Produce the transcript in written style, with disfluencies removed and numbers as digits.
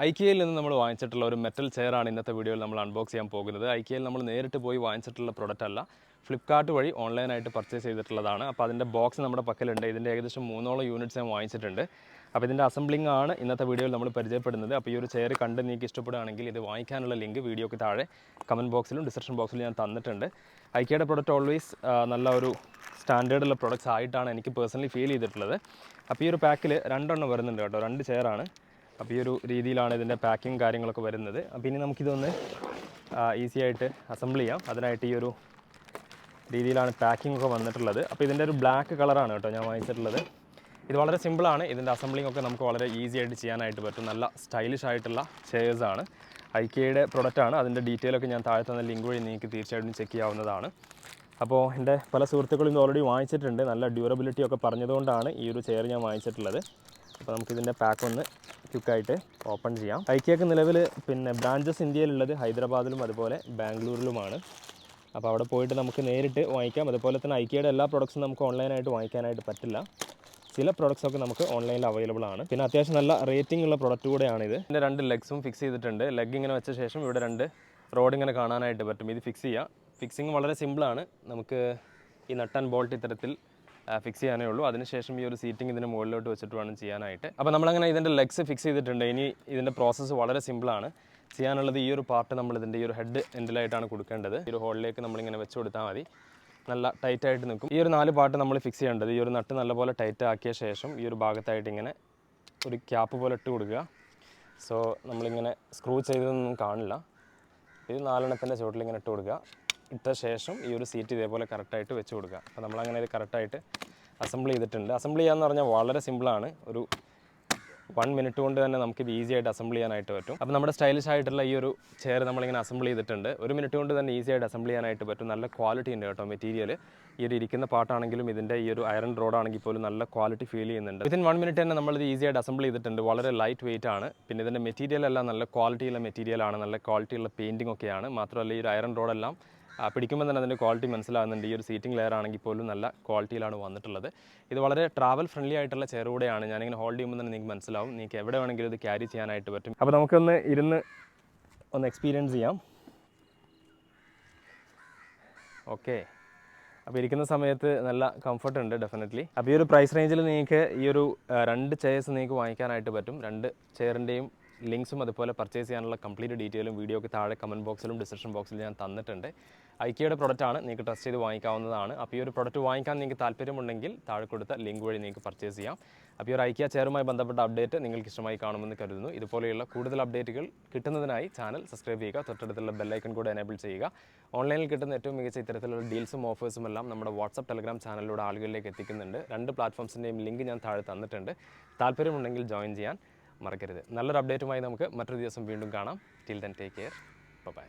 ഐക്കിയയിൽ നിന്ന് നമ്മൾ വാങ്ങിച്ചിട്ടുള്ള ഒരു മെറ്റൽ ചെയറാണ് ഇന്നത്തെ വീഡിയോയിൽ നമ്മൾ അൺബോക്സ് ചെയ്യാൻ പോകുന്നത്. ഐക്കിയയിൽ നമ്മൾ നേരിട്ട് പോയി വാങ്ങിച്ചിട്ടുള്ള പ്രൊഡക്റ്റ് അല്ല, ഫ്ലിപ്കാർട്ട് വഴി ഓൺലൈനായിട്ട് പർച്ചേസ് ചെയ്തിട്ടുള്ളതാണ്. അപ്പോൾ അതിൻ്റെ ബോക്സ് നമ്മുടെ പക്കലുണ്ട്. ഇതിൻ്റെ ഏകദേശം 3 യൂണിറ്റ്സ് ഞാൻ വാങ്ങിച്ചിട്ടുണ്ട്. അപ്പോൾ ഇതിൻ്റെ അസംബ്ലിംഗ് ആണ് ഇന്നത്തെ വീഡിയോയിൽ നമ്മൾ പരിചയപ്പെടുന്നത്. അപ്പോൾ ഈ ഒരു ചെയർ കണ്ട് നിങ്ങൾക്ക് ഇഷ്ടപ്പെടുകയാണെങ്കിൽ ഇത് വാങ്ങിക്കാനുള്ള ലിങ്ക് വീഡിയോക്ക് താഴെ കമൻറ്റ് ബോക്സിലും ഡിസ്ക്രിപ്ഷൻ ബോക്സിലും ഞാൻ തന്നിട്ടുണ്ട്. ഐക്കിയയുടെ പ്രൊഡക്റ്റ് ഓൾവേസ് നല്ല ഒരു സ്റ്റാൻഡേർഡുള്ള പ്രൊഡക്ട്സ് ആയിട്ടാണ് എനിക്ക് പേഴ്സണലി ഫീൽ ചെയ്തിട്ടുള്ളത്. അപ്പോൾ ഈ ഒരു പാക്കിൽ 2 എണ്ണം വരുന്നുണ്ട് കേട്ടോ, 2 ചെയറാണ്. അപ്പോൾ ഈ ഒരു രീതിയിലാണ് ഇതിൻ്റെ പാക്കിങ് കാര്യങ്ങളൊക്കെ വരുന്നത്. അപ്പോൾ ഇനി നമുക്കിതൊന്ന് ഈസി ആയിട്ട് അസംബിൾ ചെയ്യാം. അതിനായിട്ട് ഈ ഒരു രീതിയിലാണ് പാക്കിംഗ് ഒക്കെ വന്നിട്ടുള്ളത്. അപ്പോൾ ഇതിൻ്റെ ഒരു ബ്ലാക്ക് കളറാണ് കേട്ടോ ഞാൻ വാങ്ങിച്ചിട്ടുള്ളത്. ഇത് വളരെ സിമ്പിളാണ്. ഇതിൻ്റെ അസംബ്ലിംഗ് ഒക്കെ നമുക്ക് വളരെ ഈസി ആയിട്ട് ചെയ്യാനായിട്ട് പറ്റും. നല്ല സ്റ്റൈലിഷ് ആയിട്ടുള്ള ചെയേഴ്സാണ്. ഐക്കിയയുടെ പ്രൊഡക്റ്റാണ്. അതിൻ്റെ ഡീറ്റെയിൽ ഒക്കെ ഞാൻ താഴെ തന്ന ലിങ്ക് വഴി നിങ്ങൾക്ക് തീർച്ചയായിട്ടും ചെക്ക് ചെയ്യാവുന്നതാണ്. അപ്പോൾ എൻ്റെ പല സുഹൃത്തുക്കളും ഇത് ഓൾറെഡി വാങ്ങിച്ചിട്ടുണ്ട്. നല്ല ഡ്യൂറബിലിറ്റി ഒക്കെ പറഞ്ഞതുകൊണ്ടാണ് ഈ ഒരു ചെയർ ഞാൻ വാങ്ങിച്ചിട്ടുള്ളത്. അപ്പോൾ നമുക്കിതിൻ്റെ പാക്ക് ഒന്ന് ക്വിക്കായിട്ട് ഓപ്പൺ ചെയ്യാം. ഐക്കിയക്ക് നിലവിൽ ബ്രാഞ്ചസ് ഇന്ത്യയിലുള്ളത് ഹൈദരാബാദിലും അതുപോലെ ബാംഗ്ലൂരിലുമാണ്. അപ്പോൾ അവിടെ പോയിട്ട് നമുക്ക് നേരിട്ട് വാങ്ങിക്കാം. അതുപോലെ തന്നെ ഐക്കിയയുടെ എല്ലാ പ്രൊഡക്ട്സും നമുക്ക് ഓൺലൈനായിട്ട് വാങ്ങിക്കാനായിട്ട് പറ്റില്ല. ചില പ്രൊഡക്ട്സൊക്കെ നമുക്ക് ഓൺലൈനിൽ അവൈലബിൾ ആണ്. പിന്നെ അത്യാവശ്യം നല്ല റേറ്റിംഗ് ഉള്ള പ്രൊഡക്റ്റ് കൂടെയാണിത്. ഇതിൻ്റെ 2 ലെഗ്സും ഫിക്സ് ചെയ്തിട്ടുണ്ട്. ലെഗ് ഇങ്ങനെ വെച്ച ശേഷം ഇവിടെ 2 റോഡ് ഇങ്ങനെ കാണാനായിട്ട് പറ്റും. ഇത് ഫിക്സ് ചെയ്യാം. ഫിക്സിങ് വളരെ സിമ്പിളാണ്. നമുക്ക് ഈ നട്ട് ആൻഡ് ബോൾട്ട് ഇത്തരത്തിൽ ഫിക്സ് ചെയ്യാനേ ഉള്ളൂ. അതിനുശേഷം ഈ ഒരു സീറ്റിംഗ് ഇതിന് മുകളിലോട്ട് വെച്ചിട്ട് വേണം ചെയ്യാനായിട്ട്. അപ്പോൾ നമ്മളങ്ങനെ ഇതിൻ്റെ ലെഗ്സ് ഫിക്സ് ചെയ്തിട്ടുണ്ട്. ഇനി ഇതിൻ്റെ പ്രോസസ്സ് വളരെ സിമ്പിളാണ്. ചെയ്യാനുള്ളത് ഈ ഒരു പാർട്ട് നമ്മൾ ഇതിൻ്റെ ഈ ഒരു ഹെഡ് എൻഡിലായിട്ടാണ് കൊടുക്കേണ്ടത്. ഈ ഒരു ഹോളിലേക്ക് നമ്മളിങ്ങനെ വെച്ച് കൊടുത്താൽ മതി. നല്ല ടൈറ്റായിട്ട് നിൽക്കും. ഈ ഒരു 4 പാർട്ട് നമ്മൾ ഫിക്സ് ചെയ്യേണ്ടത്. ഈ ഒരു നട്ട് നല്ലപോലെ ടൈറ്റ് ആക്കിയ ശേഷം ഈ ഒരു ഭാഗത്തായിട്ട് ഇങ്ങനെ ഒരു ക്യാപ്പ് പോലെ ഇട്ട് കൊടുക്കുക. സോ നമ്മളിങ്ങനെ സ്ക്രൂ ചെയ്തതൊന്നും കാണില്ല. ഇത് 4 എണ്ണത്തിൻ്റെ ചുവട്ടിൽ ഇങ്ങനെ ഇട്ട് കൊടുക്കുക. ഇട്ട ശേഷം ഈ ഒരു സീറ്റ് ഇതേപോലെ കറക്റ്റായിട്ട് വെച്ച് കൊടുക്കുക. അപ്പോൾ നമ്മളങ്ങനെ ഇത് കറക്റ്റായിട്ട് അസംബിൾ ചെയ്തിട്ടുണ്ട്. അസംബിൾ ചെയ്യാന്ന് പറഞ്ഞാൽ വളരെ സിമ്പിളാണ്. ഒരു 1 മിനിറ്റ് കൊണ്ട് തന്നെ നമുക്കിത് ഈസി ആയിട്ട് അസംബിൾ ചെയ്യാനായിട്ട് പറ്റും. അപ്പോൾ നമ്മുടെ സ്റ്റൈലിഷ് ആയിട്ടുള്ള ഈ ഒരു ചെയർ നമ്മളിങ്ങനെ അസംബിൾ ചെയ്തിട്ടുണ്ട്. 1 മിനിറ്റ് കൊണ്ട് തന്നെ ഈസി ആയിട്ട് അസംബിൾ ചെയ്യാനായിട്ട് പറ്റും. നല്ല ക്വാളിറ്റി ഉണ്ട് കേട്ടോ മെറ്റീരിയൽ. ഈ ഒരു ഇരിക്കുന്ന പാർട്ടാണെങ്കിലും ഇതിൻ്റെ ഈ ഒരു അയറൺ റോഡാണെങ്കിൽ പോലും നല്ല ക്വാളിറ്റി ഫീൽ ചെയ്യുന്നുണ്ട്. വിത്തിൻ 1 മിനിറ്റ് തന്നെ നമ്മളിത് ഈസി ആയിട്ട് അസംബിൾ ചെയ്തിട്ടുണ്ട്. വളരെ ലൈറ്റ് വെയിറ്റ് ആണ്. പിന്നെ ഇതിൻ്റെ മെറ്റീരിയൽ എല്ലാം നല്ല ക്വാളിറ്റിയുള്ള മെറ്റീരിയലാണ്. നല്ല ക്വാളിറ്റിയുള്ള പെയിൻറ്റിംഗ് ഒക്കെയാണ്. മാത്രമല്ല ഈ ഒരു അയറൺ റോഡെല്ലാം പിടിക്കുമ്പോൾ തന്നെ അതിൻ്റെ ക്വാളിറ്റി മനസ്സിലാകുന്നുണ്ട്. ഈ ഒരു സീറ്റിംഗ് ലെയർ ആണെങ്കിൽ പോലും നല്ല ക്വാളിറ്റിയിലാണ് വന്നിട്ടുള്ളത്. ഇത് വളരെ ട്രാവൽ ഫ്രണ്ട്ലി ആയിട്ടുള്ള ചെയർ കൂടെയാണ്. ഞാനിങ്ങനെ ഹോൾഡ് ചെയ്യുമ്പോൾ തന്നെ നിങ്ങൾക്ക് മനസ്സിലാവും. നിങ്ങൾക്ക് എവിടെ വേണമെങ്കിലും ഇത് ക്യാരി ചെയ്യാനായിട്ട് പറ്റും. അപ്പോൾ നമുക്കൊന്ന് ഇരുന്ന് ഒന്ന് എക്സ്പീരിയൻസ് ചെയ്യാം. ഓക്കെ, അപ്പോൾ ഇരിക്കുന്ന സമയത്ത് നല്ല കംഫർട്ട് ഉണ്ട് ഡെഫിനറ്റ്ലി. അപ്പോൾ ഈ ഒരു പ്രൈസ് റേഞ്ചിൽ നിങ്ങൾക്ക് ഈ ഒരു 2 ചെയർസ് നിങ്ങൾക്ക് വാങ്ങിക്കാനായിട്ട് പറ്റും. 2 ചെയറിൻ്റെയും ലിങ്ക്സും അതുപോലെ പർച്ചേസ് ചെയ്യാനുള്ള കംപ്ലീറ്റ് ഡീറ്റെയിലും വീഡിയോക്ക് താഴെ കമൻറ്റ് ബോക്സിലും ഡിസ്ക്രിപ്ഷൻ ബോക്സിലും ഞാൻ തന്നിട്ടുണ്ട്. ഐക്കിയയുടെ പ്രൊഡക്റ്റാണ്. നിങ്ങൾക്ക് ട്രസ്റ്റ് ചെയ്ത് വാങ്ങിക്കാവുന്നതാണ്. അപ്പോൾ ഈ ഒരു പ്രൊഡക്റ്റ് വാങ്ങിക്കാൻ നിങ്ങൾക്ക് താല്പര്യമുണ്ടെങ്കിൽ താഴെ കൊടുത്ത ലിങ്ക് വഴി നിങ്ങൾക്ക് പർച്ചേസ് ചെയ്യാം. അപ്പോൾ ഈ ഒരു ഐക്കിയ ചെയറുമായി ബന്ധപ്പെട്ട അപ്ഡേറ്റ് നിങ്ങൾക്ക് ഇഷ്ടമായി കാണുമെന്ന് കരുതുന്നു. ഇതുപോലെയുള്ള കൂടുതൽ അപ്ഡേറ്റുകൾ കിട്ടുന്നതിനായി ചാനൽ സബ്സ്ക്രൈബ് ചെയ്യുക. തൊട്ടടുത്തുള്ള ബെല്ലൈക്കൺ കൂടെ എനേബിൾ ചെയ്യുക. ഓൺലൈനിൽ കിട്ടുന്ന ഏറ്റവും മികച്ച ഇത്തരത്തിലുള്ള ഡീൽസും ഓഫേഴ്സും എല്ലാം നമ്മുടെ വാട്സപ്പ് ടെലഗ്രാം ചാനലിലൂടെ ആളുകളിലേക്ക് എത്തിക്കുന്നുണ്ട്. 2 പ്ലാറ്റ്ഫോംസിൻ്റെയും ലിങ്ക് ഞാൻ താഴെ തന്നിട്ടുണ്ട്. താല്പര്യമുണ്ടെങ്കിൽ ജോയിൻ ചെയ്യാൻ മറക്കരുത്. നല്ലൊരു അപ്ഡേറ്റുമായി നമുക്ക് മറ്റൊരു ദിവസം വീണ്ടും കാണാം. Till then take care. By.